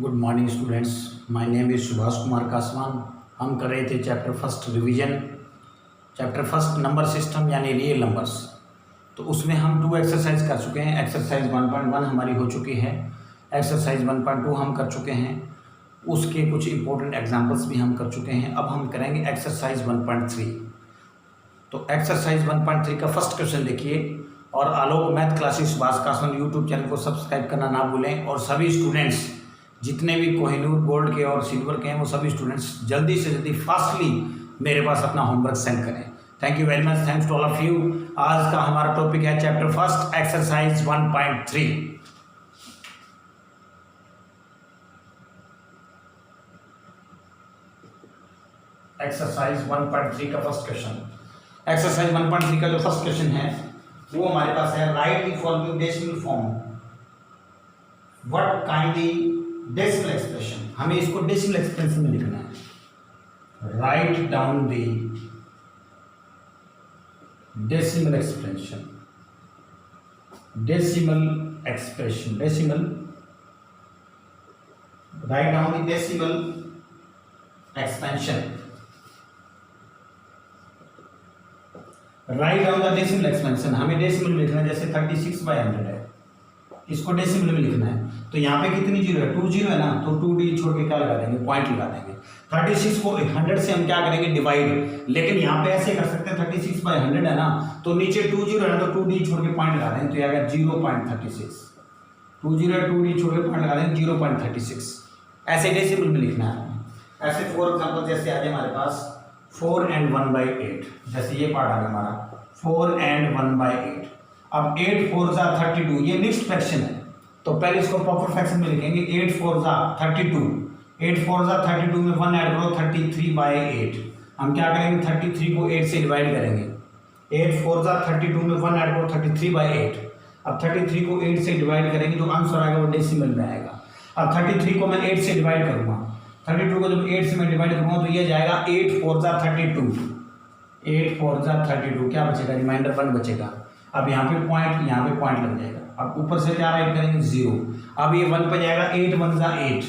Good morning students, my name is Subhash Kumar Kaswan. हम कर रहे थे chapter first revision, chapter first number system यानी रियल नंबर्स। तो उसमें हम 2 एक्सरसाइज कर चुके हैं। एक्सरसाइज 1.1 हमारी हो चुकी है, एक्सरसाइज 1.2 हम कर चुके हैं, उसके कुछ इंपॉर्टेंट एग्जांपल्स भी हम कर चुके हैं। अब हम करेंगे एक्सरसाइज 1.3। तो एक्सरसाइज 1.3 का फर्स्ट क्वेश्चन देखिए, और Alok math classes Subhash Kaswan YouTube channel को सब्सक्राइब करना ना भूलें। और सभी स्टूडेंट्स जितने भी कोहिनूर गोल्ड के और सिल्वर के हैं वो सभी स्टूडेंट्स जल्दी से जल्दी फास्टली मेरे पास अपना होमवर्क सेंड करें। Thank you very much, thanks to all of you. आज का हमारा टॉपिक है चैप्टर फर्स्ट एक्सरसाइज 1.3। एक्सरसाइज 1.3 का फर्स्ट क्वेश्चन। एक्सरसाइज 1.3 का जो फर्स्ट क्वेश्चन है वो हमारे पास है, right the following decimal form. What kind decimal expression. हमें इसको डेसिमल एक्सप्रेशन में लिखना है। Write down the decimal expression, decimal expression, decimal, write down the decimal expansion, write down the decimal expansion. हमें डेसिमल में लिखना है, जैसे 36/100 है, इसको डेसिमल में लिखना है। तो यहाँ पे कितनी जीरो है, 2 जीरो है ना, तो 2 डी छोड़ के क्या लगा देंगे, पॉइंट लगा देंगे। 36 को 100 से हम क्या करेंगे, डिवाइड। लेकिन यहाँ पे ऐसे कर सकते हैं, 36/100 है ना, तो नीचे 2 जीरो है ना, तो 2 डी छोड़ के पॉइंट लगा देंगे, तो ये आएगा 0.36। 2 जीरो है, 2 डी छोड़ के पॉइंट लगा देंगे, 0.36। ऐसे डेसिमल में लिखना है। ऐसे फॉर एग्जाम्पल जैसे आ जाए हमारे पास 4 and 1/8, जैसे ये पार्ट आ गया हमारा 4 and 1/8। अब 8 4 जा 32, ये मिक्स्ड फ्रैक्शन है, तो पहले इसको प्रॉपर फ्रैक्शन में लिखेंगे। 8 4 जा 32, 8 4 जा 32 में 1 ऐड करो, 33/8। हम क्या करेंगे, 33 को 8 से डिवाइड करेंगे। 8 4 जा 32 में 1 ऐड करो, 33/8। अब 33 को 8 से डिवाइड करेंगे, जो आंसर आएगा वो डेसिमल में आएगा। अब 33 को मैं 8 से डिवाइड करूंगा, 32 को जब 8 से मैं डिवाइड करूंगा तो ये जाएगा 8 4 जा 32, 8 4 जा 32, क्या बचेगा, रिमाइंडर 1 बचेगा। अब यहाँ पे पॉइंट, यहाँ पे पॉइंट लग जाएगा। अब ऊपर से क्या राइट करेंगे, 0। अब ये 1 पे जाएगा, 8 1 जा 8,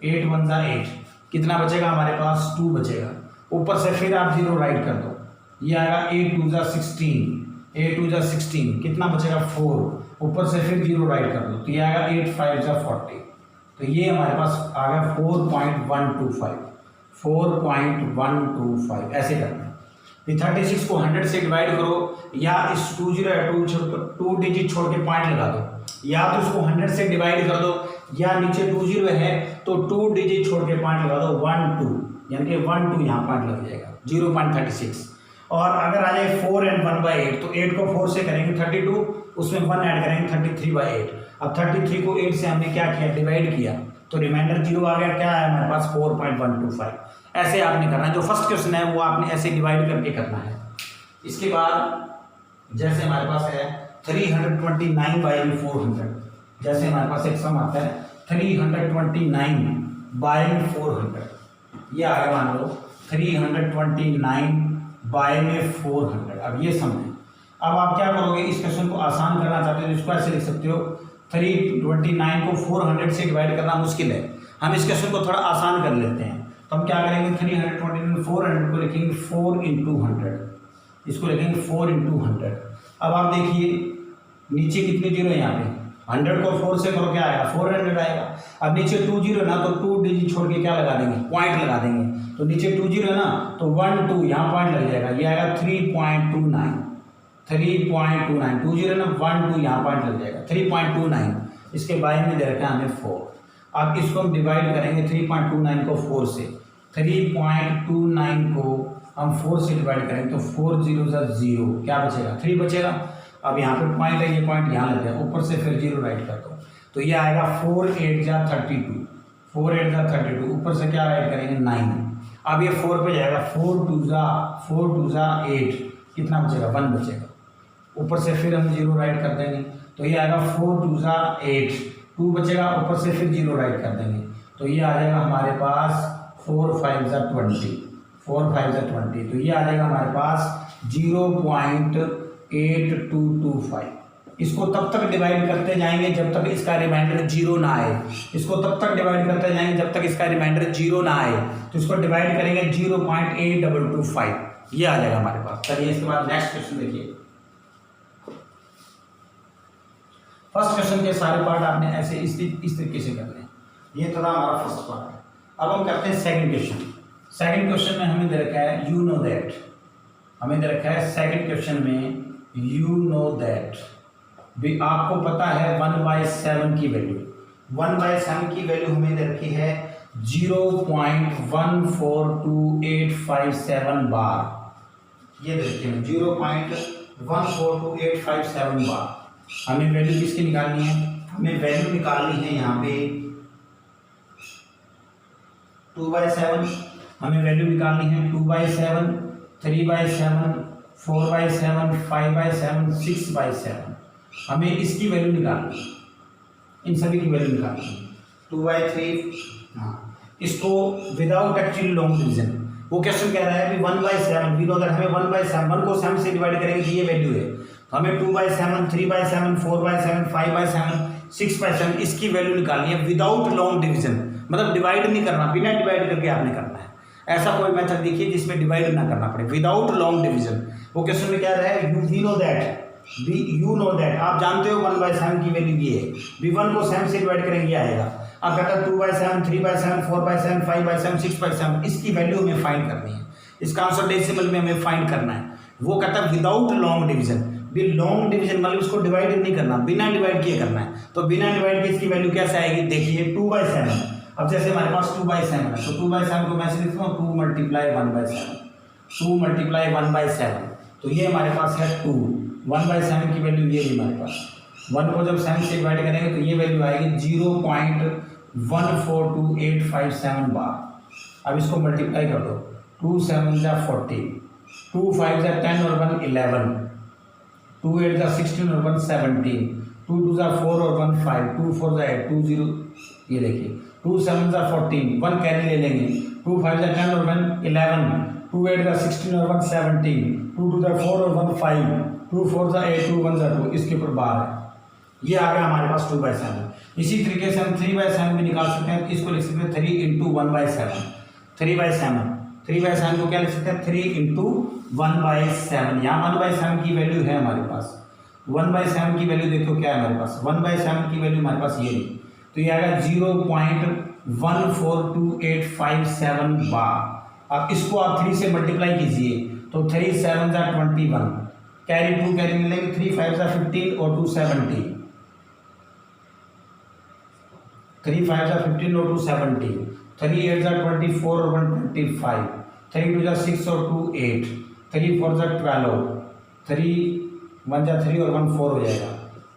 8 1 जा 8, कितना बचेगा हमारे पास, 2 बचेगा। ऊपर से फिर आप 0 राइट कर दो, ये आएगा 8 2 जा 16, 8 2 जा 16, कितना बचेगा, 4। ऊपर से फिर 0 राइट कर दो, तो ये आएगा 8 5 जा 40। तो ये हमारे पास आ गया 4.125, 4.125। ऐसे करना है। 36 को 100 से डिवाइड करो, या इस 2 जीरो है, 2 डिजिट छोड़ के पॉइंट लगा दो, या तो इसको 100 से डिवाइड कर दो, या नीचे 2 जीरो है तो 2 डिजिट छोड़ के पॉइंट लगा दो, 1 2, यानी कि 1 2 यहाँ पॉइंट लग जाएगा, 0.36। और अगर आ जाए 4 and 1/8, तो 8 को 4 से करेंगे 32, उसमें 1 ऐड करेंगे 33/8। अब 33 को 8 से हमने क्या किया, डिवाइड किया, तो रिमाइंडर 0 आ गया, क्या है हमारे पास 4.125। ऐसे आपने करना है। जो फर्स्ट क्वेश्चन है वो आपने ऐसे डिवाइड करके करना है। इसके बाद जैसे हमारे पास है 329/400, जैसे हमारे पास एक सम आता है 329/400, ये आ गया मान लो 329/400। अब ये सम है। अब आप क्या करोगे, इस क्वेश्चन को आसान करना चाहते हो, इसको ऐसे लिख सकते हो, 329 को 400 से डिवाइड करना मुश्किल है, हम इस क्वेश्चन को थोड़ा आसान कर लेते हैं। तो हम क्या करेंगे, 329 400 को लिखेंगे 4 into 100, इसको लिखेंगे 4 into 100। अब आप देखिए नीचे कितने जीरो है, यहाँ पे 100 को 4 से करो, क्या आएगा, 400 आएगा। अब नीचे 2 जीरो ना, तो 2 डिजिट छोड़ के क्या लगा देंगे, पॉइंट लगा देंगे। तो नीचे 2 जीरो है ना, तो 1 2 यहाँ पॉइंट लग जाएगा, ये आएगा 3.29, 3.29, 2 जीरो ना, 1 2 यहाँ पॉइंट लग जाएगा, 3.29। इसके बारे में दे रखा है हमें 4। अब इसको हम डिवाइड करेंगे 3.29 को 4 से, 3.29 को हम 4 से डिवाइड करेंगे, तो 4 0 जा 0, क्या बचेगा, 3 बचेगा। अब यहाँ पे पॉइंट है, ये पॉइंट यहाँ लग गया, ऊपर से फिर 0 राइट कर दो, तो ये आएगा 4 8 जा 32, 4 8 जा 32, ऊपर से क्या राइट करेंगे, 9। अब ये 4 पे जाएगा, 4 2 जा 8, कितना बचेगा, 1 बचेगा। ऊपर से फिर हम 0 राइट कर देंगे, तो ये आएगा 4 2 जा 8, 2 बचेगा, ऊपर से फिर 0 राइट कर देंगे, तो ये आ जाएगा हमारे पास 4 5 जा 20, 4 5 जा 20, तो ये आ जाएगा हमारे पास 0.8225, इसको तब तक डिवाइड करते जाएंगे जब तक इसका रिमाइंडर जीरो ना आए। इसको तब तक डिवाइड करते जाएंगे जब तक इसका रिमाइंडर जीरो ना आए। तो इसको डिवाइड करेंगे 0.8225, ये आ जाएगा हमारे पास। चलिए इसके बाद नेक्स्ट क्वेश्चन देखिए। फर्स्ट क्वेश्चन के सारे पार्ट आपने ऐसे इस तरीके से करने हैं। ये थोड़ा हमारा फर्स्ट पार्ट है। अब हम करते हैं सेकंड क्वेश्चन। सेकंड क्वेश्चन में हमें दे रखा है यू नो दैट, हमें दे रखा है सेकंड क्वेश्चन में यू नो दैट भी आपको पता है 1/7 की वैल्यू, 1/7 की वैल्यू हमें दे रखी है 0.142857 बार। ये देखते हैं 0.142857 बार। हमें वैल्यू किसकी निकालनी है? हमें वैल्यू निकालनी है यहाँ पे 2/7, हमें वैल्यू निकालनी है 2/7, 3/7, 4/7, 5/7, 6/7। हमें इसकी वैल्यू निकालनी है, इन सभी की वैल्यू निकालनी है 2/3। हाँ, इसको विदाउट एक्चुअली लॉन्ग डिवीजन। वो क्वेश्चन कह रहा है कि 1/7 भी, तो अगर हमें 1/7 को 7 से डिवाइड करेंगे तो ये वैल्यू है। तो हमें 2/7, 3/7, 4/7, 5/7, 6/7 इसकी वैल्यू निकालनी है विदाउट लॉन्ग डिवीजन। मतलब डिवाइड नहीं करना, बिना डिवाइड करके आपने करना है। ऐसा कोई मेथड देखिए जिसमें डिवाइड ना करना पड़े, विदाउट लॉन्ग डिवीजन। वो क्वेश्चन में क्या रहा है यू नो दैट, आप जानते हो 1/7 की वैल्यू ये है। V1 को 7 से डिवाइड करेंगे आएगा। अब कहता है 2/7, 3/7, 4/7, 5/7, 6/7 इसकी वैल्यू हमें फाइंड करनी है। इसका आंसर डेसिमल में हमें फाइंड करना है। वो कहता है without long division. Long division मतलब इसको डिवाइड नहीं करना, बिना डिवाइड किए करना है। तो बिना डिवाइड किए इसकी वैल्यू कैसे आएगी? देखिए 2/7। अब जैसे हमारे पास 2/7 है तो 2/7 को मैं ऐसे लिखता हूँ 2 × 1/7, 2 × 1/7। तो ये हमारे पास है 2। 1/7 की वैल्यू ये है हमारे पास। 1 को जब 7 से डिवाइड करेंगे तो ये वैल्यू आएगी 0.142857 बार। अब इसको मल्टीप्लाई कर दो, 2 7 जा 14, 2 5 जा 10 और 1 11, 2 8 जा 16 और 1 17, 2 2 जा 4 और 1 5, 2 4 जा 8, 2 0। ये देखिए 2 7 जा 14, 1 कैरी ले लेंगे, 2 5 जा 10 और 1 11, 2 8 जा 16 और 1 17, 2 2 जा 4 और 1 5, 2 4 जा 8, 2 1 जा 2। इसके ऊपर बार है। ये आ गया हमारे पास 2/7। इसी तरीके से हम 3/7 भी निकाल सकते हैं। इसको लिख सकते हैं 3 × 1/7, 3/7 को क्या लिख सकते हैं 3 × 1/7। यहाँ 1/7 की वैल्यू है हमारे पास। 1/7 की वैल्यू देखो क्या है हमारे पास, 1/7 की वैल्यू हमारे पास ये है। तो ये आएगा 0.142857 बार। अब इसको आप 3 से मल्टीप्लाई कीजिए तो 3 7 जा 21, कैरी 2 कैरी मिलेंगे, 3 5 जा 15 और 2 70, 3 5 जा 15 और 2 70, 3 8 जा 24 और 1 25, 3 2 जा 6 और 2 8, 3 4 जा 12, 3 1 जा 3 और 1 4 हो जाएगा।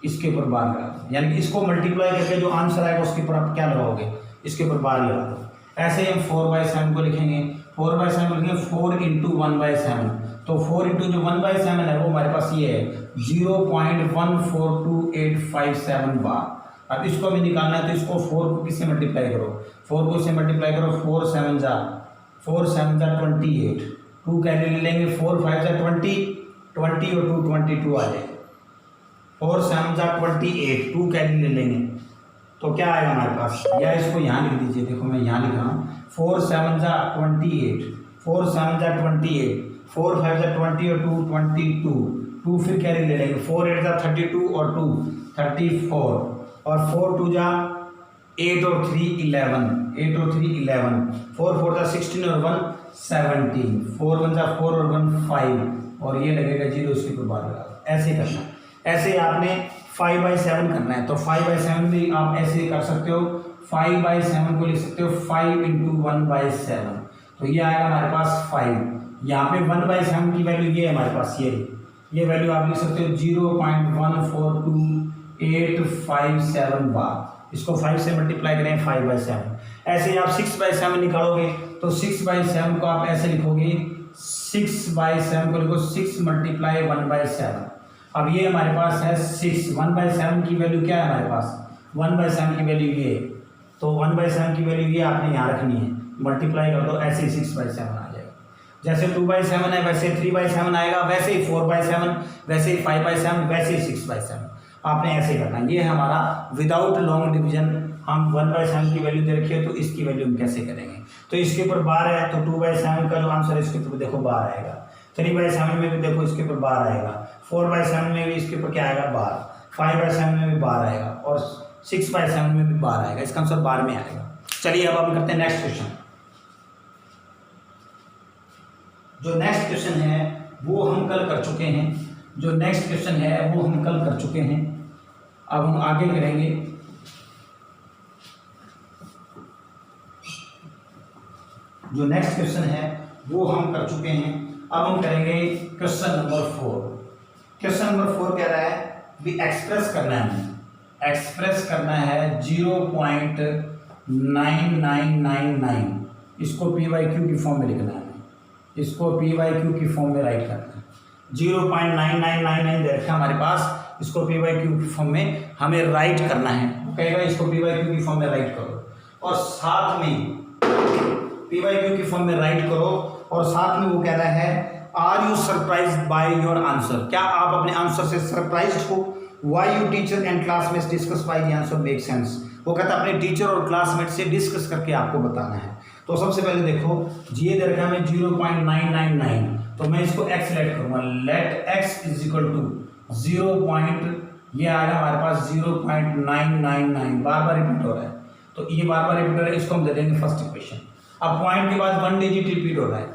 इसके ऊपर बार लगा दो, यानी कि इसको मल्टीप्लाई करके जो आंसर आएगा उसके ऊपर आप क्या लगाओगे, इसके ऊपर बार लगा दो। ऐसे ही हम 4/7 को लिखेंगे, 4/7 को लिखेंगे 4 × 1/7। तो 4 × जो 1/7 है वो हमारे पास ये है 0.142857 बार। अब इसको हमें निकालना है तो इसको 4 को किससे मल्टीप्लाई करो, 4 को इससे मल्टीप्लाई करो, 4 7 जा 28, 2 कैरी ले लेंगे, 4 5 जा 20 और 2 22 आ जाएगा, 4 7 जा 28, 2 कैरी ले लेंगे तो क्या आएगा हमारे पास, या इसको यहाँ लिख दीजिए। देखो मैं यहाँ लिख रहा हूँ 4 7 जा 28, 4 7 जा 28, 4 5 जा 20 और 2 22, 2 फिर कैरी ले लेंगे, 4 8 जा 32 और 2 34, और 4 2 जा 8 और 3 11, 8 और 3 11, 4 4 जा 16 और 1 17, 4 1 जा 4 और 1 5, और ये लगेगा 0 उसके ऊपर बार लगा। ऐसे करना है। ऐसे आपने 5/7 करना है तो 5/7 भी आप ऐसे कर सकते हो। 5/7 को लिख सकते हो 5 × 1/7, तो ये आएगा हमारे पास 5। यहाँ पे 1/7 की वैल्यू ये है हमारे पास, ये वैल्यू आप लिख सकते हो 0.142857 बार। इसको 5 से मल्टीप्लाई करें 5/7। ऐसे ही आप 6/7 निकालोगे तो 6/7 को आप ऐसे लिखोगे, 6/7 को लिखो 6 × 1/7। अब ये हमारे पास है 6। 1/7 की वैल्यू क्या है हमारे पास, 1/7 की वैल्यू ये, तो 1/7 की वैल्यू ये आपने यहाँ रखनी है, मल्टीप्लाई कर दो, ऐसे ही 6/7 आ जाएगा। जैसे 2/7 है वैसे 3/7 आएगा, वैसे ही 4/7, वैसे ही 5/7, वैसे ही 6/7। आपने ऐसे करना है। ये है हमारा विदाउट लॉन्ग डिवीजन। हम 1/7 की वैल्यू दे रखी है तो इसकी वैल्यू हम कैसे करेंगे। तो इसके ऊपर बार है तो 2/7 का जो आंसर है इसके ऊपर देखो बार आएगा। 3/7 में भी देखो इसके ऊपर बार आएगा। 4/7 में भी इसके ऊपर क्या आएगा बार। 5/7 में भी बार आएगा और 6/7 में भी बार आएगा। इसका आंसर बार में आएगा। चलिए अब हम करते हैं नेक्स्ट क्वेश्चन। जो नेक्स्ट क्वेश्चन है वो हम कल कर चुके हैं। जो नेक्स्ट क्वेश्चन है वो हम कल कर चुके हैं। अब हम आगे करेंगे। जो नेक्स्ट क्वेश्चन है वो हम कर चुके हैं। अब हम करेंगे क्वेश्चन नंबर 4। क्वेश्चन नंबर 4 कह रहा है भी एक्सप्रेस करना है, हमें एक्सप्रेस करना है 0.9999। इसको p/q की फॉर्म में लिखना है। इसको p/q की फॉर्म में राइट करना है। 0.9999 दे रखा हमारे पास। इसको p/q की फॉर्म में हमें राइट करना है। वो कहेगा इसको p/q की फॉर्म में राइट करो और साथ में p/q की फॉर्म में राइट करो और साथ में वो कह रहा है are you surprised by your answer. क्या आप अपने आंसर से सरप्राइज्ड हो। Why you teacher and classmates discuss by the answer make sense. वो कहता है अपने टीचर और क्लासमेट से डिस्कस करके आपको बताना है। तो सबसे पहले देखो ये दे रखा है 0.999 तो मैं इसको x लेट करूंगा। Let x is equal to 0. ये आएगा हमारे पास 0.999। बार बार रिपीट हो रहा है तो ये बार बार रिपीट हो रहा है। इसको हम दे देंगे फर्स्ट इक्वेशन। अब पॉइंट के बाद 1 डिजिट रिपीट हो रहा है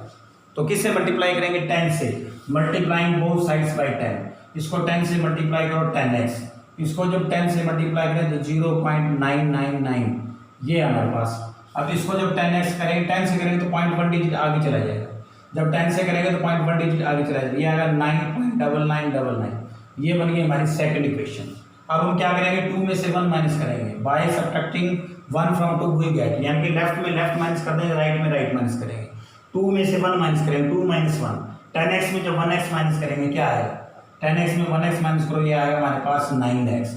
तो किससे मल्टीप्लाई करेंगे 10 से। Multiplying both sides by 10। इसको 10 से मल्टीप्लाई करो 10x। इसको जब 10 से मल्टीप्लाई करें तो 0.999 ये हमारे पास। अब इसको जब 10x करेंगे 10 से करेंगे तो 0.1 डिजिट आगे चला जाएगा। जब 10 से करेंगे तो 0.1 डिजिट आगे चला जाएगा। ये आएगा 9.9999। ये बन गई हमारी सेकंड इक्वेशन। अब हम क्या करेंगे 2 में से 1 माइनस करेंगे। By subtracting 1 from 2 we get, यानी कि लेफ्ट में लेफ्ट माइनस कर देंगे, राइट में राइट माइनस करेंगे। 2 में से 1 माइनस करेंगे 2 - 1। 10x में जब 1x माइनस करेंगे क्या आएगा 10x में 1x माइनस करो ये आएगा हमारे पास 9x।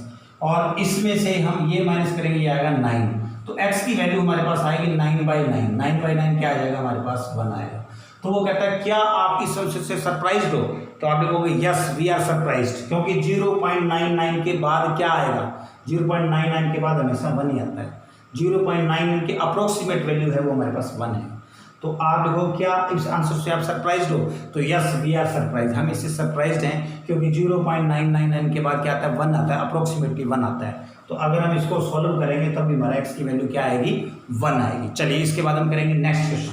और इसमें से हम ये माइनस करेंगे ये आएगा 9। तो x की वैल्यू हमारे पास आएगी 9/9। 9/9 क्या आ जाएगा हमारे पास 1 आएगा। तो वो कहता है क्या आप इस आंसर से सरप्राइज्ड हो। तो आप लिखोगे यस वी आर सरप्राइज्ड, क्योंकि 0.99 के बाद क्या आएगा 0.99 के बाद हमेशा 1 ही आता है। 0.99 की अप्रोक्सीमेट वैल्यू है वो हमारे पास 1 है। तो आप देखो क्या इस आंसर से आप सरप्राइज्ड हो। तो यस वी आर सरप्राइज, हम इससे सरप्राइज्ड हैं क्योंकि 0.999 के बाद क्या आता है 1 आता है, अप्रोक्सीमेटली 1 आता है। तो अगर हम इसको सॉल्व करेंगे तब भी हमारा एक्स की वैल्यू क्या आएगी 1 आएगी। चलिए इसके बाद हम करेंगे नेक्स्ट क्वेश्चन।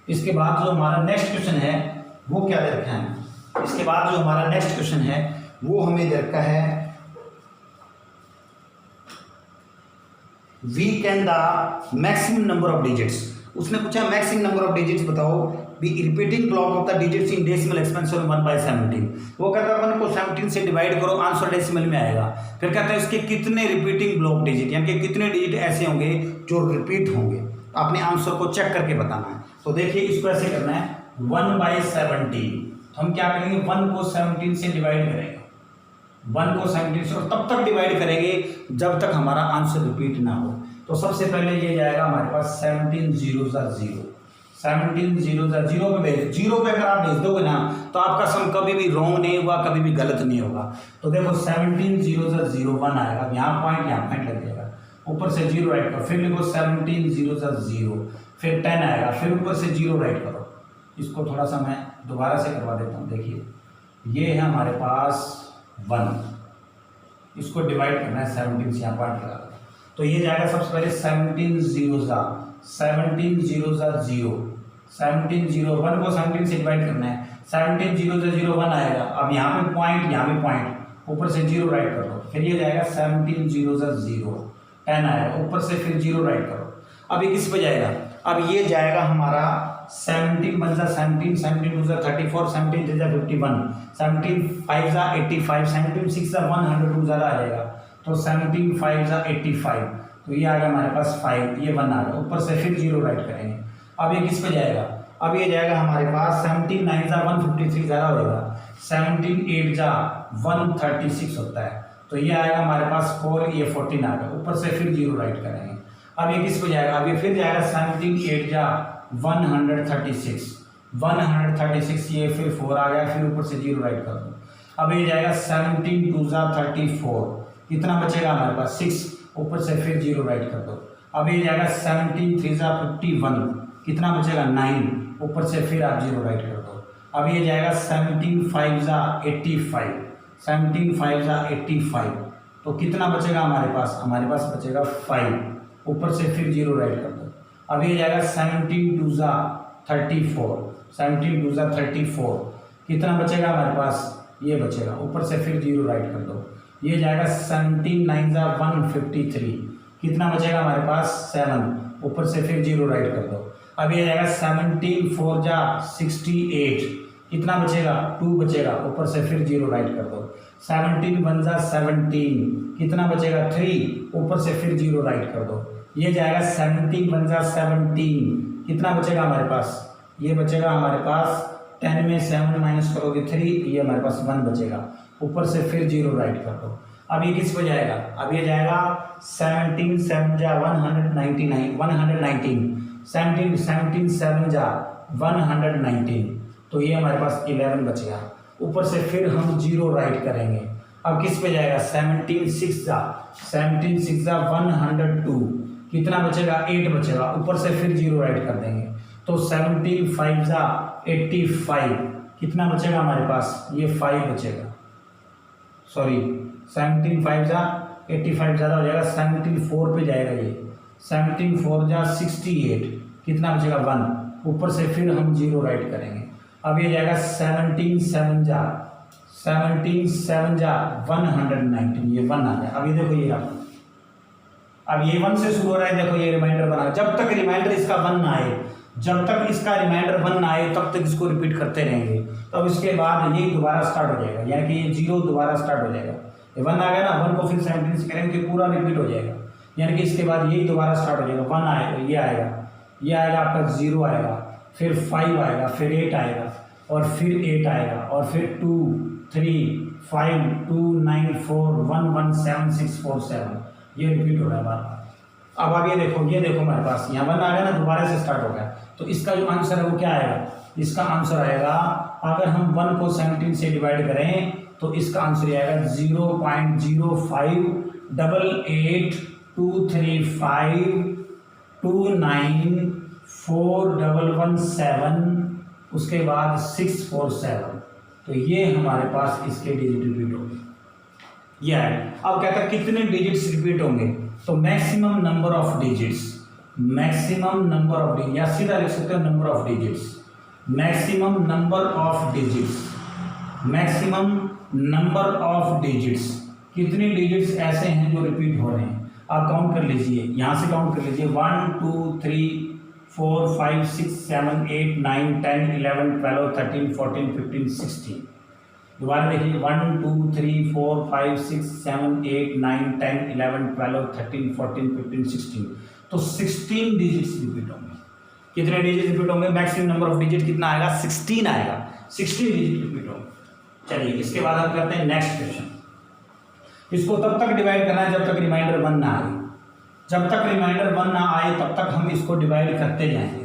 इसके बाद जो हमारा नेक्स्ट क्वेश्चन है वो क्या दे रखा है। इसके बाद जो हमारा नेक्स्ट क्वेश्चन है वो हमें दे रखा है we can the maximum number of digits. उसने पूछा मैक्सिमम नंबर ऑफ डिजिट्स बताओ be repeating block of the digits in decimal expansion 1/17। वो कहता है 1 को 17 से डिवाइड करो आंसर डेसिमल में आएगा। फिर कहता है इसके कितने रिपीटिंग ब्लॉक डिजिट, यानी कि कितने डिजिट ऐसे होंगे जो रिपीट होंगे। अपने आंसर को चेक करके बताना है। तो देखिए इसको ऐसे करना है 1/17। तो हम क्या करेंगे 1 को 17 से डिवाइड करेंगे। 1 को 17 से, और तब तक डिवाइड करेंगे जब तक हमारा आंसर रिपीट ना हो। तो सबसे पहले ये जाएगा हमारे पास 17 0 0। 17 0 0 पे भेज 0 पे अगर आप भेज दोगे ना तो आपका सम कभी भी रॉन्ग नहीं होगा, कभी भी गलत नहीं होगा। तो देखो 17 0 0 1 आएगा, यहाँ पॉइंट लग जाएगा, ऊपर से 0 राइट करो। फिर लिखो 17 0 0, फिर 10 आएगा, फिर ऊपर से 0 राइट करो। इसको थोड़ा सा मैं दोबारा से करवा देता हूँ। देखिए ये है हमारे पास 1, इसको डिवाइड करना है 17 से, यहाँ पॉइंट लगा दो। तो ये जाएगा सबसे पहले 17 0 0, 17 0 0, 17 0 1 को 17 से डिवाइड करना है। 17 0 0 1 आएगा। अब यहाँ पे पॉइंट, यहाँ पे पॉइंट, ऊपर से 0 राइट कर दो। फिर ये जाएगा 17 0 0, 10 आएगा, ऊपर से फिर 0 राइट करो। अब ये किस पे जाएगा, अब ये जाएगा हमारा 17 1 17, 17 2 34, 17 3 51, 17 5 85, 17 6 102 ज़्यादा आ जाएगा। तो 17 5 85, तो ये आ गया हमारे पास 5, ये 1 आ गया, ऊपर से फिर 0 राइट करेंगे। अब ये किस पे जाएगा, अब ये जाएगा हमारे पास 17 9 153 ज़्यादा होएगा, 17 8 136 होता है। तो ये आएगा हमारे पास 4, ये 14 आ गया, ऊपर से फिर 0 राइट करेंगे। अब ये किस पे जाएगा, अब ये फिर जाएगा 17 8 136, 136, ये फिर 4 आ गया, फिर ऊपर से 0 राइट कर दो। अब ये जाएगा 17 2 जा 34, कितना बचेगा हमारे पास 6, ऊपर से फिर 0 राइट कर दो। अब ये जाएगा 17 3 जा 51, कितना बचेगा 9, ऊपर से फिर आप 0 राइट कर दो। अब ये जाएगा 17 5 जा 85, 17 5 जा 85, तो कितना बचेगा हमारे पास बचेगा 5, ऊपर से फिर 0 राइट कर दो। अब ये जाएगा 17 2 जा 34, 17 2 जा 34, कितना बचेगा हमारे पास, ये बचेगा, ऊपर से फिर 0 राइट कर दो। ये जाएगा 17 9 जा 153, कितना बचेगा हमारे पास 7, ऊपर से फिर 0 राइट कर दो। अब ये जाएगा 17 4 जा 68, कितना बचेगा 2 बचेगा, ऊपर से फिर 0 राइट कर दो। 17 1 जा 17, कितना बचेगा 3, ऊपर से फिर 0 राइट कर दो। ये जाएगा 17 1 जा 17, कितना बचेगा हमारे पास, ये बचेगा हमारे पास 10 में 7 माइनस करोगे 3, ये हमारे पास 1 बचेगा, ऊपर से फिर 0 राइट कर दो। अब ये किस पे जाएगा, अब ये जाएगा 17 7 जा 199, 119, 17 17 7 जा 119, तो ये हमारे पास 11 बचेगा, ऊपर से फिर हम 0 राइट करेंगे। अब किस पे जाएगा 17 6 जा 102, कितना बचेगा 8 बचेगा, ऊपर से फिर 0 राइट कर देंगे। तो 17 5 जा 85, कितना बचेगा हमारे पास, ये 5 बचेगा, सॉरी 17 5 जा 85 ज़्यादा हो जाएगा, 17 4 पे जाएगा, ये 17 4 जा 68, कितना बचेगा 1, ऊपर से फिर हम 0 राइट करेंगे। अब ये जाएगा 17 7 जा 119, ये 1 आ गया। अब ये देखो ये रहा, अब ये 1 से शुरू हो रहा है, देखो ये रिमाइंडर बना, जब तक रिमाइंडर इसका 1 ना आए, जब तक इसका रिमाइंडर 1 ना आए तब तक इसको रिपीट करते रहेंगे। तो अब इसके बाद ये दोबारा स्टार्ट हो जाएगा, यानी कि ये 0 दोबारा स्टार्ट हो जाएगा। ये 1 आ गया ना, 1 को फिर 17 से करेंगे कि पूरा रिपीट हो जाएगा, यानी कि इसके बाद यही दोबारा स्टार्ट हो जाएगा। 1 आएगा, ये आएगा आपका 0 आएगा, फिर 5 आएगा, फिर 8 आएगा, और फिर 8 आएगा, और फिर 2 3 5 2 9 4 1 1 7 6 4 7, ये रिपीट हो रहा है बार। अब ये देखो हमारे पास यहाँ 1 आ गया ना, दोबारा से स्टार्ट हो गया, तो इसका जो आंसर है वो क्या आएगा, इसका आंसर आएगा, अगर हम 1 को 17 से डिवाइड करें तो इसका आंसर आएगा 0.05882352941117, उसके बाद 647, तो ये हमारे पास इसके डिजिट रिपीट होंगे। ये है, अब कहता है कितने डिजिट्स रिपीट होंगे, तो maximum number of digits, maximum number of digit, या सीधा लिख सकते हो number of digits, maximum number of digits, maximum number of digits, कितने डिजिट्स ऐसे हैं जो रिपीट हो रहे हैं, आप काउंट कर लीजिए, यहाँ से काउंट कर लीजिए 1 2 3 4 5 6 7 8 9 10 11 12 13 14 15 16, दोबारा देखिए 1 2 3 4 5 6 7 8 9 10 11 12 13 14 15 16, तो 16 डिजिट्स रिपीट होंगे। कितने डिजिट रिपीट होंगे, मैक्सिमम नंबर ऑफ डिजिट कितना आएगा, 16 आएगा, 16 डिजिट रिपीट होंगे। चलिए इसके बाद हम करते हैं नेक्स्ट क्वेश्चन। इसको तब तक डिवाइड करना है जब तक रिमाइंडर 1 ना आए, जब तक रिमाइंडर 1 ना आए तब तक हम इसको डिवाइड करते जाएंगे,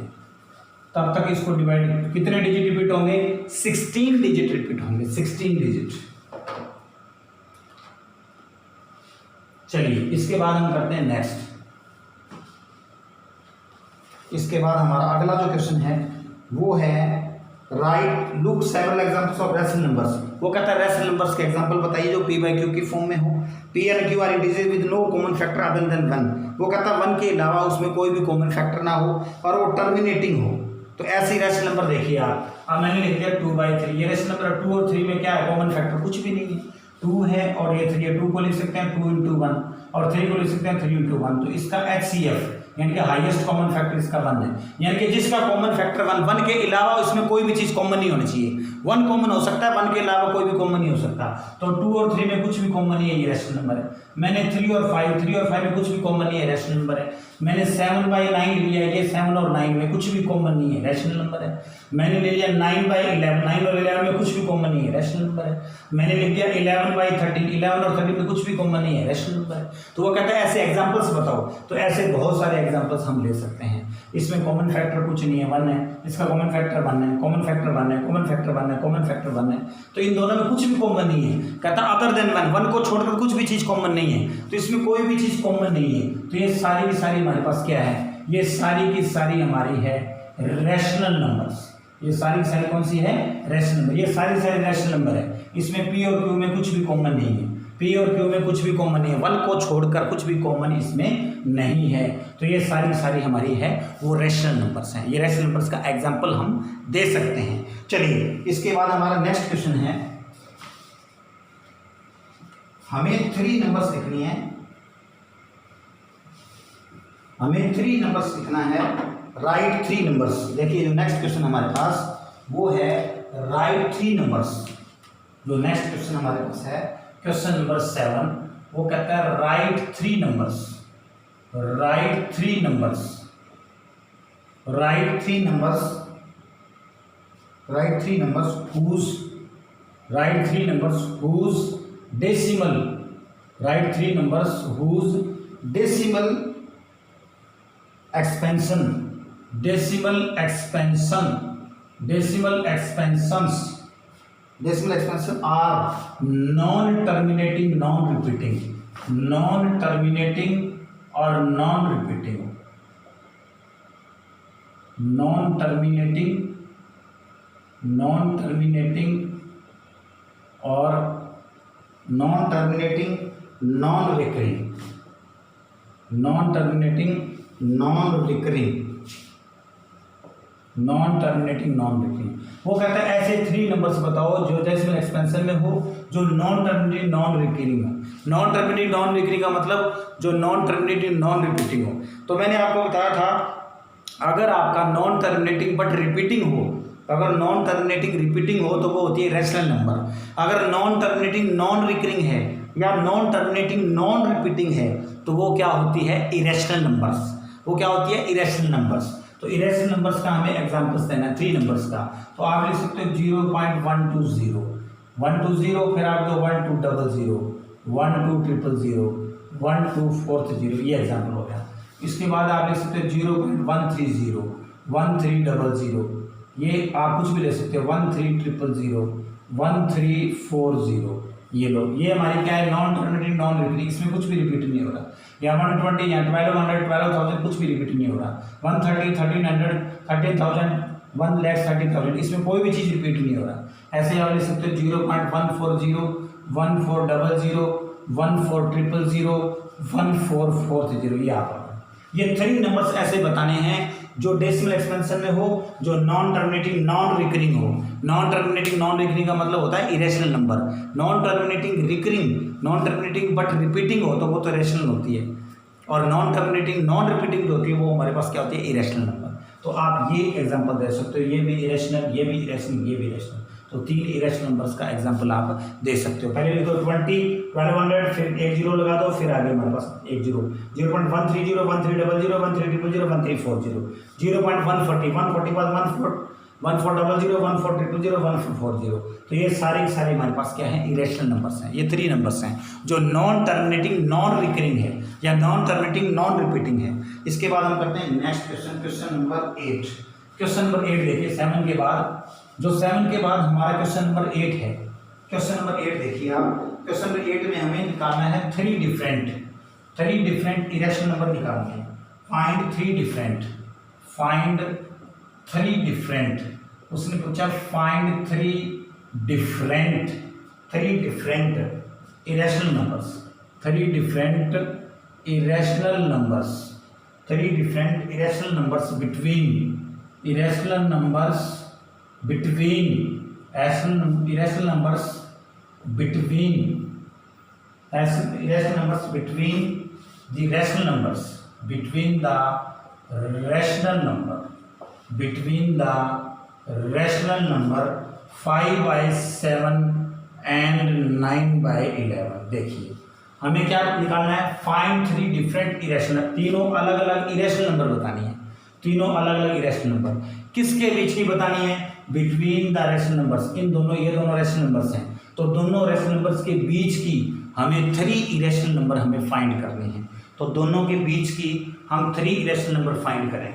तब तक इसको डिवाइड, कितने डिजिट रिपीट होंगे, 16 डिजिट रिपीट होंगे, 16 डिजिट। चलिए इसके बाद हम करते हैं नेक्स्ट। इसके बाद हमारा अगला जो क्वेश्चन है वो है right look several examples of rational numbers. वो कहता है रैशनल नंबर्स के एग्जांपल बताइए जो p बाई क्यू की फॉर्म में हो, p and q are integers with no common factor other than 1। वो कहता है 1 के अलावा उसमें कोई भी कॉमन फैक्टर ना हो और वो टर्मिनेटिंग हो, तो ऐसे रैशनल नंबर देखिए आप। अब मैंने लिख दिया 2/3, ये रैशनल नंबर 2 और 3 में क्या है, कॉमन फैक्टर कुछ भी नहीं है, 2 है और ये 3 है, 2 को लिख सकते हैं 2 × 1 और 3 को लिख सकते हैं 3 × 1, तो इसका HCF यानी कि हाईएस्ट कॉमन फैक्टर इसका 1 है, यानी कि जिसका कॉमन फैक्टर 1 के अलावा उसमें कोई भी चीज़ कॉमन नहीं होनी चाहिए। 1 कॉमन हो सकता है, 1 के अलावा कोई भी कॉमन नहीं हो सकता, तो 2 और 3 में कुछ भी कॉमन नहीं है, ये रैशनल नंबर है। मैंने 3 और 5 में कुछ भी कॉमन नहीं है, रैशनल नंबर है। मैंने 7/9 लिया, ये 7 और 9 में कुछ भी कॉमन नहीं है, रैशनल नंबर है। मैंने ले लिया 9/11, 9 और 11 में कुछ भी कॉमन नहीं है, रैशनल नंबर है। मैंने लिख दिया 11/13, 11 और 13 में कुछ भी कॉमन नहीं है, रैशनल नंबर है। तो वो कहता है ऐसे एग्जांपल्स बताओ, तो ऐसे बहुत सारे एग्जांपल्स हम ले सकते हैं। इसमें कॉमन फैक्टर कुछ नहीं है, 1 है, इसका कॉमन फैक्टर 1 है, कॉमन फैक्टर 1 है, कॉमन फैक्टर 1 है, कॉमन फैक्टर 1 है। तो इन दोनों में कुछ भी कॉमन नहीं है। कहता अदर देन 1 को छोड़कर कुछ भी चीज़ कॉमन नहीं है, तो इसमें कोई भी चीज़ कॉमन नहीं है। तो ये सारी की सारी हमारे पास क्या है, ये सारी की सारी हमारी है रैशनल नंबर्स। ये सारी की सारी कौन सी है, रैशनल नंबर। ये सारी सारी रैशनल नंबर है, इसमें पी और क्यू में कुछ भी कॉमन नहीं है, पी और क्यू में कुछ भी कॉमन नहीं है, 1 को छोड़कर कुछ भी कॉमन इसमें नहीं है। तो ये सारी की सारी हमारी है वो रैशनल नंबर्स हैं। ये रैशनल नंबर्स का एग्जांपल हम दे सकते हैं। चलिए इसके बाद हमारा नेक्स्ट क्वेश्चन है, हमें 3 नंबर्स लिखनी है, हमें 3 नंबर्स लिखना है, राइट 3 नंबर्स। देखिए जो नेक्स्ट क्वेश्चन हमारे पास वो है राइट 3 नंबर्स। जो नेक्स्ट क्वेश्चन हमारे पास है क्वेश्चन नंबर 7, वो कहता है right 3 numbers, right 3 numbers, right 3 numbers, right 3 numbers whose, right 3 numbers whose decimal, right 3 numbers whose decimal expansion, decimal expansion, decimal expansions, decimal expansion are non-terminating, non-repeating, non-terminating और non-repeating, non-terminating, non-terminating और non-terminating, non-recurring, non-terminating, non-recurring, non-terminating, non-recurring। वो कहता है ऐसे 3 numbers बताओ जो decimal expansion में हो, जो नॉन टर्मिनेटिंग नॉन रिकरिंग हो। नॉन टर्मिनेटिंग नॉन रिकरिंग का मतलब जो नॉन टर्मिनेटिंग नॉन रिपीटिंग हो। तो मैंने आपको बताया था अगर आपका नॉन टर्मिनेटिंग बट रिपीटिंग हो, अगर नॉन टर्मिनेटिंग रिपीटिंग हो तो वो होती है रैशनल नंबर। अगर नॉन टर्मिनेटिंग नॉन रिकरिंग है या नॉन टर्मिनेटिंग नॉन रिपीटिंग है तो वो क्या होती है, इरेशनल नंबर्स। वो क्या होती है, इरेशनल नंबर्स। तो इरेशनल नंबर्स का हमें एग्जांपल्स देना है 3 नंबर्स का। तो आप लिख सकते हो 0.120, 120, फिर आप दो 1200, 12000, 12400, ये एग्जांपल हो गया। इसके बाद आप लिख सकते हो 0.130, 1300, ये आप कुछ भी ले सकते हो 13000, 1340, ये लो। ये हमारी क्या है, नॉन टर्मिनेटिंग नॉन रिपीटिंग, इसमें कुछ भी रिपीट नहीं हो रहा। या 120 या 1200, 12000 कुछ भी रिपीट नहीं हो रहा। 130, 1300, 13000, 1,30,000 इसमें कोई भी चीज़ रिपीट नहीं हो रहा। ऐसे आप लिख सकते हो 0.140, 1400, 1400, 1440, ये आप ये 3 नंबर्स ऐसे बताने हैं जो डेसिमल एक्सपेंशन में हो, जो नॉन टर्मिनेटिंग नॉन रिकरिंग हो। नॉन टर्मिनेटिंग नॉन रिकरिंग का मतलब होता है irrational number. Non terminating recurring, non terminating but repeating हो तो वो तो रेशनल होती है, और नॉन टर्मिनेटिंग नॉन रिपीटिंग जो होती है वो हमारे पास क्या होती है, इरेशनल नंबर। तो आप ये एग्जांपल दे सकते हो, ये भी इरेशनल, ये भी इरेशनल, ये भी इरेशनल। तो 3 इरेशनल नंबर्स का एग्जांपल आप दे सकते हो। पहले लिखो 20, 1200, फिर 1 0 लगा दो, फिर आगे हमारे पास 1 0, 0.130, 1300, 1300, 1340, 0.140, 140 बाद 1400, 1400, 1440। तो ये सारे सारे हमारे पास क्या है, इरेशनल नंबर्स हैं। ये 3 नंबर्स हैं जो नॉन टर्मिनेटिंग नॉन रिकरिंग है या नॉन टर्मिनेटिंग नॉन रिपीटिंग है। इसके बाद हम करते हैं next question, question number 8। Question number 8 देखिए, 7 के बाद, जो 7 के बाद हमारा क्वेश्चन नंबर 8 है। क्वेश्चन नंबर 8 देखिए आप, क्वेश्चन नंबर 8 में हमें निकालना है 3 डिफरेंट इरेशनल नंबर निकालने हैं। फाइंड 3 डिफरेंट, फाइंड 3 डिफरेंट, उसने पूछा find 3 different irrational numbers, 3 different irrational numbers, 3 different irrational numbers between, irrational numbers between, irrational numbers between, irrational numbers between the rational numbers, between the rational number, between the rational number 5/7 and 9/11। देखिए हमें क्या निकालना है, find 3 different irrational, तीनों अलग अलग irrational number बतानी है। तीनों अलग अलग इरेशनल नंबर किसके बीच की बतानी है, बिटवीन द रेशनल नंबर्स। इन दोनों, ये दोनों रेशनल नंबर्स हैं, तो दोनों रेशनल नंबर्स के बीच की हमें 3 इरेशनल नंबर हमें फाइंड करने हैं। तो दोनों के बीच की हम 3 इरेशनल नंबर फाइंड करें।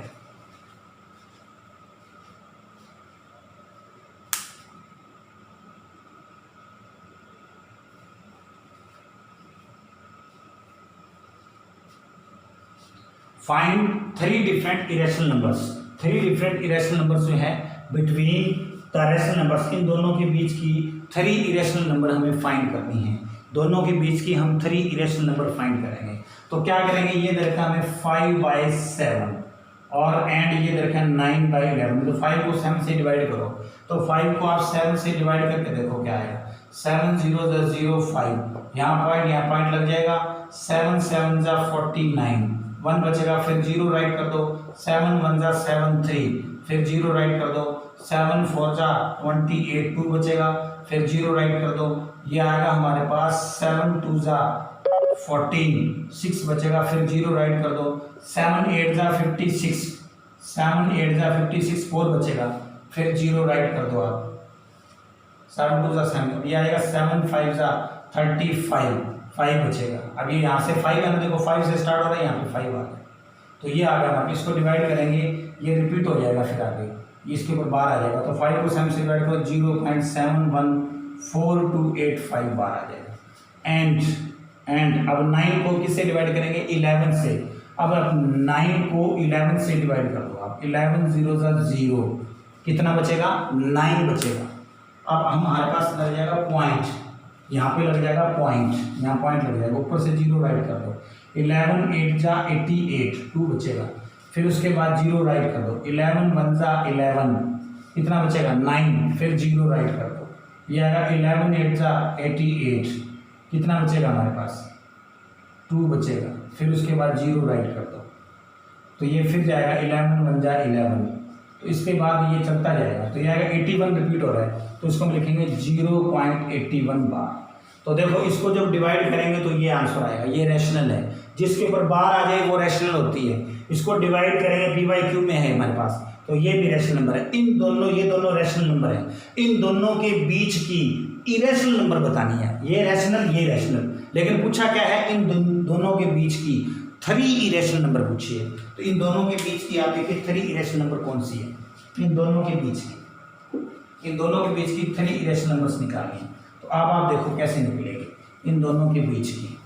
Find 3 different irrational numbers. 3 different irrational numbers जो है बिटवीन द रेशनल नंबर्स, इन दोनों के बीच की 3 इरेशनल नंबर हमें फाइंड करनी है। दोनों के बीच की हम 3 इरेशनल नंबर फाइंड करेंगे। तो क्या करेंगे, ये दे रखा हमें 5/7 और एंड ये दे रखा है 9/11। तो 5 को 7 से डिवाइड करो, तो 5 को आप 7 से डिवाइड करके देखो क्या आएगा। 7 0 0 5, यहाँ पॉइंट लग जाएगा। 7 7 जा 49, 1 बचेगा, फिर 0 राइट कर दो। 7 1 जा 7 3, फिर 0 राइट कर दो। 7 4 जा 28, 2 बचेगा, फिर 0 राइट कर दो। ये आएगा हमारे पास 7 2 जा 14, 6 बचेगा, फिर 0 राइट कर दो। 7 8 जा 56, 7 8 जा 56, 4 बचेगा, फिर 0 राइट कर दो आप। 7 2 जा 7, ये आएगा 7 5 जा 35, 5 बचेगा। अब ये यहाँ से 5 है ना, देखो 5 से स्टार्ट हो रहा है, यहाँ पे 5 आ गया, तो ये आ गया। आप इसको डिवाइड करेंगे, ये रिपीट हो जाएगा, फिर आगे इसके ऊपर बार आ जाएगा। तो 5 को 7 से डिवाइड करो, 0.71428 बार आ जाएगा। एंड अब 9 को किससे डिवाइड करेंगे, 11 से। अब 9 को 11 से डिवाइड कर दो आप। 11 0 जा 0, कितना बचेगा, 9 बचेगा। अब हमारे पास लग जाएगा पॉइंट, यहाँ पे लग जाएगा पॉइंट, यहाँ पॉइंट लग जाएगा, ऊपर से 0 राइट कर दो। 11 8 जा 88, 2 बचेगा, फिर उसके बाद 0 राइट कर दो। 11 1 जा 11, कितना बचेगा, 9, फिर 0 राइट कर दो। ये आएगा 11 8 जा 88, कितना बचेगा हमारे पास, 2 बचेगा, फिर उसके बाद 0 राइट कर दो। तो ये फिर जाएगा 11 1 जा 11, तो इसके बाद ये चलता जाएगा। तो ये आएगा 81 रिपीट हो रहा है, तो इसको हम लिखेंगे 0.81 बार। तो देखो इसको जब डिवाइड करेंगे तो ये आंसर आएगा। ये रैशनल है, जिसके ऊपर बार आ जाए वो रैशनल होती है। इसको डिवाइड करेंगे p/q में है हमारे पास, तो ये भी रैशनल नंबर है। इन दोनों, ये दोनों रैशनल नंबर है, इन दोनों के बीच की इरेशनल नंबर बतानी है। ये रैशनल, ये रैशनल, लेकिन पूछा क्या है, इन दोनों के बीच की 3 इरेशनल नंबर पूछिए। तो इन दोनों के बीच की आप देखिए 3 इरेशनल नंबर कौन सी है, इन दोनों के बीच की, इन दोनों के बीच की 3 इरेशनल नंबर्स निकालिए। तो अब आप देखो कैसे निकलेगी इन दोनों के बीच की।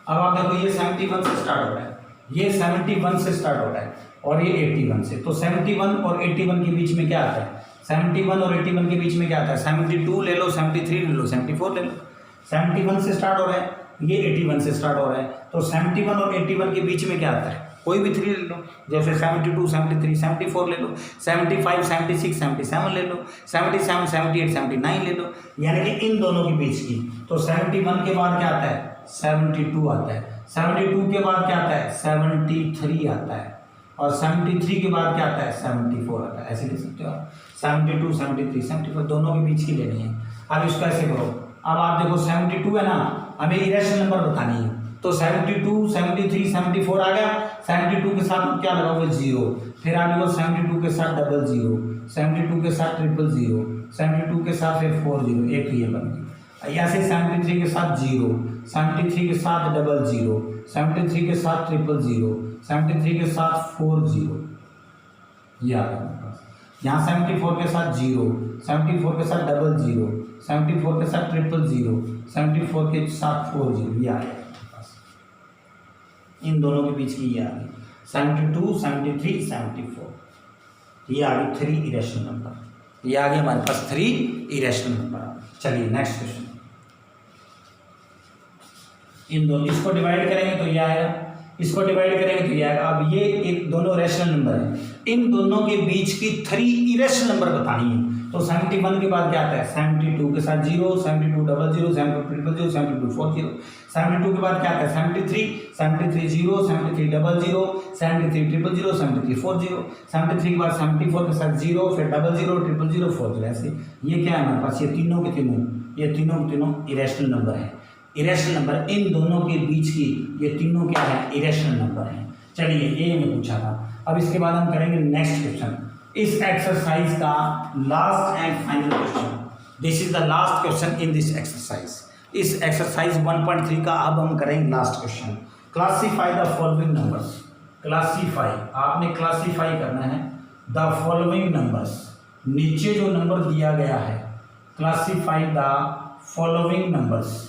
अब आप देखो ये 71 से स्टार्ट हो रहा है, ये 71 से स्टार्ट हो रहा है, और ये 81 से। तो 71 और 81 के बीच में क्या आता है, 71 और 81 के बीच में क्या आता है, 72 ले लो, 73 ले लो, 74 ले लो। 71 से स्टार्ट हो रहा है, ये 81 से स्टार्ट हो रहा है, तो 71 और 81 के बीच में क्या आता है, कोई भी 3 ले लो, जैसे 72 73 74 ले लो, 75 76 77 ले लो, 77 78 79 ले लो, यानी कि इन दोनों के बीच की। तो 71 के बाद क्या आता है, 72 आता है, 72 के बाद क्या आता है, 73 आता है, और 73 के बाद क्या आता है, 74 आता है। ऐसे लिख सकते हो आप, 72 73 74 दोनों के बीच की लेनी है। अब इसको ऐसे करो, अब आप देखो 72 है ना, हमें इरेशनल नंबर बतानी है। तो 72 73 74 आ गया, 72 के साथ क्या लगाओगे, 0, फिर आ गया 72 के साथ 00, 72 के साथ 000, 72 के साथ फिर 40, एक ये बन गई। ऐसे 73 के साथ 0, 73 के साथ 00, 73 के साथ 000, 73 के साथ 40, ये आ गया मेरे पास। यहाँ 74 के साथ 0, 74 के साथ 00, 74 के साथ 000, 74 के साथ 40, ये आ गया मेरे पास। इन दोनों के बीच की ये आ गई 72 73 74, ये आ गई 3 इरेशनल नंबर। ये आ गया हमारे पास 3 इरेशनल नंबर। चलिए नेक्स्ट क्वेश्चन, इन दोनों, इसको डिवाइड करेंगे तो ये आएगा, इसको डिवाइड करेंगे तो ये आएगा। अब ये एक दोनों रैशनल नंबर है, इन दोनों के बीच की 3 इरेशनल नंबर बतानी है। तो 71 के बाद क्या आता है, 72 के साथ 0, 72 00, 72 000, 72 40, 72 के बाद क्या आता है, 73 73 0, 73 00, 73 000, 73 40, 73 के बाद 74 के साथ 0, फिर 00 000 40। ऐसे ये क्या है हमारे पास, ये तीनों के तीनों, ये तीनों के तीनों इरेशनल नंबर है। इरेशनल नंबर, इन दोनों के बीच की ये तीनों क्या है, इरेशनल नंबर है। चलिए ये मैं पूछा था। अब इसके बाद हम करेंगे नेक्स्ट क्वेश्चन, इस एक्सरसाइज का last and final question. This is the last question in this exercise. इस एक्सरसाइज 1.3 का अब हम करेंगे last question. Classify the following numbers. Classify, आपने क्लासीफाई करना है द फॉलोइंग नंबर्स। नीचे जो नंबर दिया गया है, classify the following numbers,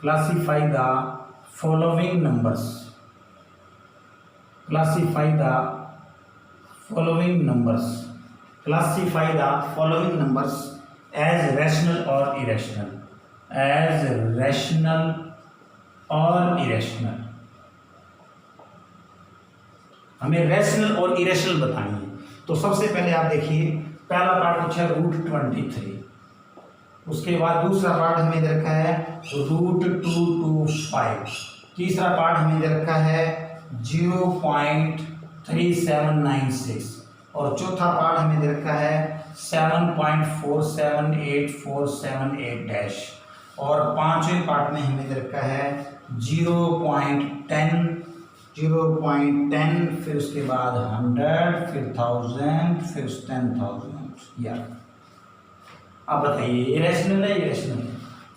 classify the following numbers. classify the following numbers as rational or irrational, हमें रैशनल और इरेशनल बतानी है। तो सबसे पहले आप देखिए, पहला पार्ट पूछा है √23, उसके बाद दूसरा पार्ट हमें दे रखा है √225, तीसरा पार्ट हमें दे रखा है 0.3796 और चौथा पार्ट हमें दे रखा है 7.478478 और पांचवें पार्ट में हमें दे रखा है 0.10, फिर उसके बाद 100, फिर 1000, फिर 10,000। यार अब बताइए, ये रैशनल है, इरेशनल है?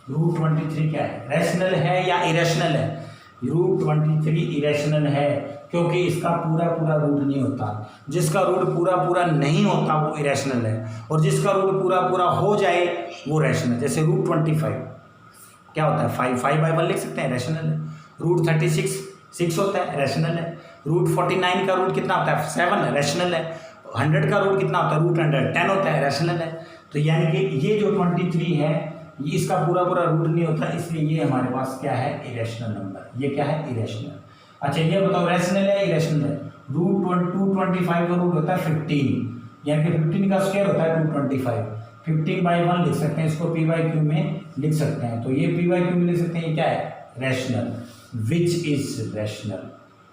√23 क्या है, रैशनल है या इरेशनल है? √23 इरेशनल है, क्योंकि इसका पूरा रूट नहीं होता। जिसका रूट पूरा नहीं होता वो इरेशनल है, और जिसका रूट पूरा हो जाए वो रैशनल। जैसे √25 क्या होता है, 5/1 लिख सकते हैं, रैशनल है। √36 6 होता है, रैशनल है। √49 का रूट कितना होता है, 7, रैशनल है। 100 का रूट कितना होता है, √100 10 होता है, रैशनल है। तो यानी कि ये जो 23 है, ये इसका पूरा रूट नहीं होता, इसलिए ये हमारे पास क्या है, इरेशनल नंबर। ये क्या है, इरेशनल। अच्छा ये बताओ, रैशनल है, इरेशनल है? √225 का रूट होता है 15, यानी कि 15 का स्क्वायर होता है 225। 15/1 लिख सकते हैं, इसको p/q में लिख सकते हैं। तो ये p/q में लिख सकते हैं, ये क्या है, रैशनल। विच इज रैशनल,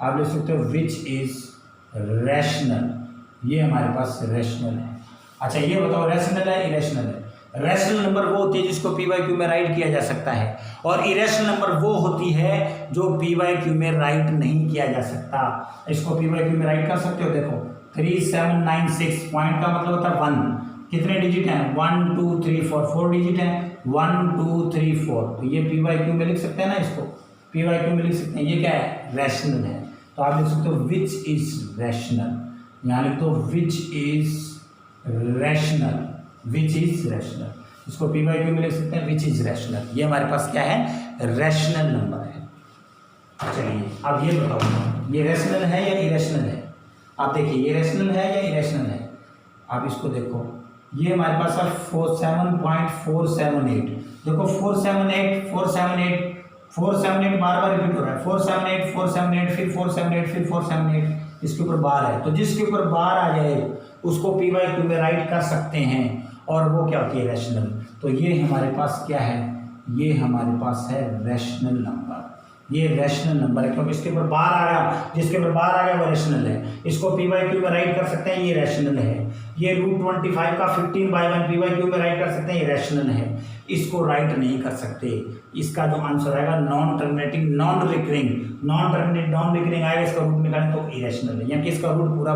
आप लिख सकते हो विच इज रैशनल, ये हमारे पास रैशनल है। अच्छा ये बताओ, रैशनल है, इरेशनल है? रैशनल नंबर वो होती है जिसको p/q में राइट किया जा सकता है, और इरेशनल नंबर वो होती है जो p/q में राइट नहीं किया जा सकता। इसको p/q में राइट कर सकते हो, देखो 3796 पॉइंट का मतलब होता है 1, कितने डिजिट हैं, 1 2 3 4 डिजिट हैं, 1 2 3 4। तो ये p/q में लिख सकते हैं ना, इसको p/q में लिख सकते हैं, ये क्या है, रैशनल है। तो आप लिख सकते हो विच इज रैशनल, यहाँ लिख दो विच इज रैशनल, इसको p/q में लिख सकते हैं, विच इज रैशनल। ये हमारे पास क्या है, रैशनल नंबर है। चलिए अब ये बताओ, ये रैशनल है या इरेशनल है? आप देखिए, ये रैशनल है या इरेशनल है? आप इसको देखो, ये हमारे पास है 7.478। देखो 478 बार रिपीट हो रहा है, 478 फिर 478 फिर 478, इसके ऊपर बार है। तो जिसके ऊपर बार आ जाए उसको p/q में राइट कर सकते हैं, और वो क्या होती है, रैशनल। तो ये हमारे पास क्या है, ये हमारे पास है रैशनल नंबर। ये रैशनल नंबर है, क्योंकि इसके ऊपर बार आ गया, जिसके ऊपर बार आ गया वो रैशनल है। इसको p/q में राइट कर सकते हैं, ये रैशनल है। ये √25 का 15/1 p/q में राइट कर सकते हैं, ये रैशनल है। इसको राइट नहीं कर सकते, इसका जो आंसर आएगा नॉन टर्मिनेटिंग नॉन रिकरिंग आएगा, इसका रूट निकालें तो इरेशनल है, यानी कि इसका रूट पूरा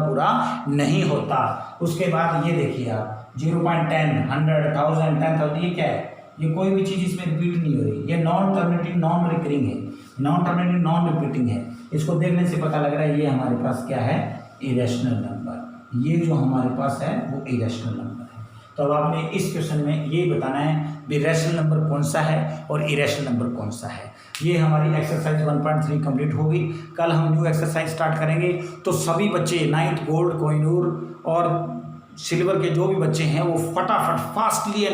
नहीं होता। उसके बाद ये देखिए आप 0.10, 100, 1000, 10,000, ये क्या है, ये कोई भी चीज़ इसमें रिपीट नहीं हो रही, ये नॉन टर्मिनेटिंग नॉन रिकरिंग है, नॉन टर्मिनेटिंग नॉन रिपीटिंग है। इसको देखने से पता लग रहा है ये हमारे पास क्या है, इरेशनल नंबर। ये जो हमारे पास है वो इरेशनल नंबर है। तो अब आपने इस क्वेश्चन में यही बताना है भी रैशनल नंबर कौन सा है और इरेशनल नंबर कौन सा है। ये हमारी एक्सरसाइज 1.3 कंप्लीट होगी। कल हम न्यू एक्सरसाइज स्टार्ट करेंगे, तो सभी बच्चे 9th गोल्ड कोहिनूर और सिल्वर के जो भी बच्चे हैं वो फटाफट फास्टली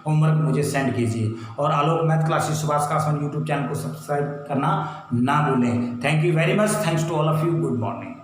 होमवर्क मुझे सेंड कीजिए, और Alok math classes Subhash Kaswan YouTube channel को सब्सक्राइब करना ना भूलें। Thank you very much, thanks to all of you, good morning.